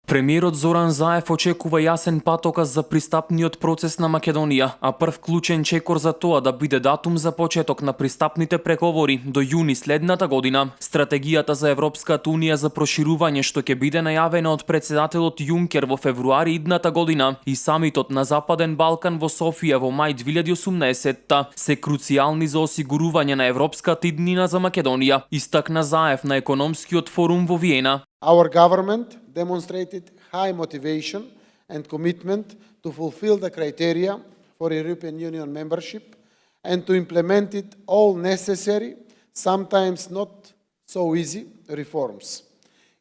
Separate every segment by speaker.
Speaker 1: Премиерот Зоран Заев очекува јасен патоказ за пристапниот процес на Македонија, а прв клучен чекор за тоа да биде датум за почеток на пристапните преговори до јуни следната година. Стратегијата за Европската унија за проширување што ќе биде најавена од председателот Јункер во февруари идната година и самитот на Западен Балкан во Софија во мај 2018 се круцијални за осигурување на европската иднина за Македонија, истакна Заев на економскиот форум во Виена.
Speaker 2: Our government demonstrated high motivation and commitment to fulfill the criteria for European Union membership and to implement it all necessary, sometimes not so easy, reforms.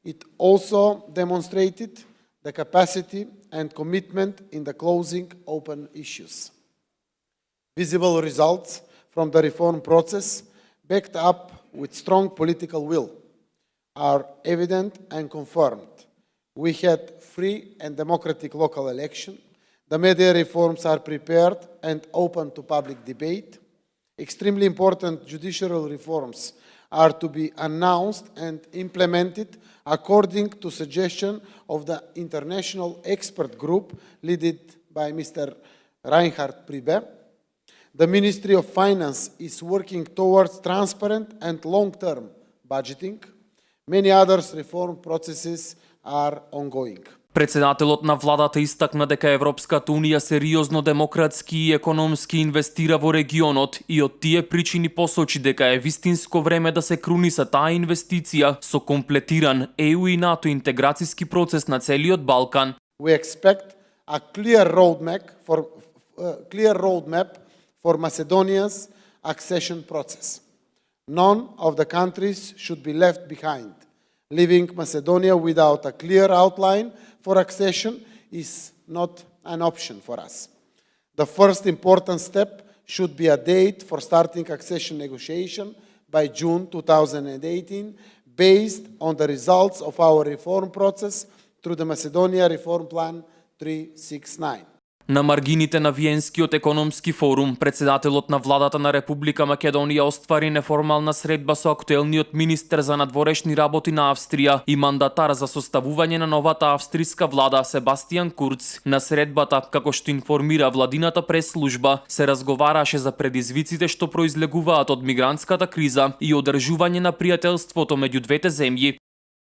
Speaker 2: It also demonstrated the capacity and commitment in the closing open issues. Visible results from the reform process, backed up with strong political will, are evident and confirmed. We had free and democratic local election. The media reforms are prepared and open to public debate. Extremely important judicial reforms are to be announced and implemented according to suggestion of the international expert group led by Mr. Reinhard Priebe. The Ministry of Finance is working towards transparent and long-term budgeting. Many other reform processes are ongoing.
Speaker 1: Председателот на владата истакна дека Европската унија сериозно демократски и економски инвестира во регионот и од тие причини посочи дека е вистинско време да се круниса таа инвестиција со комплетиран ЕУ и НАТО интеграцијски процес на целиот Балкан.
Speaker 2: We expect a clear roadmap for Macedonia's accession process. None of the countries should be left behind. Leaving Macedonia without a clear outline for accession is not an option for us. The first important step should be a date for starting accession negotiation by June 2018, based on the results of our reform process through the Macedonia Reform Plan 369.
Speaker 1: На маргините на Виенскиот економски форум, председателот на владата на Република Македонија оствари неформална средба со актуелниот министер за надворешни работи на Австрија и мандатар за составување на новата австријска влада Себастијан Курц. На средбата, како што информира владината прес-служба, се разговараше за предизвиците што произлегуваат од мигрантската криза и одржување на пријателството меѓу двете земји.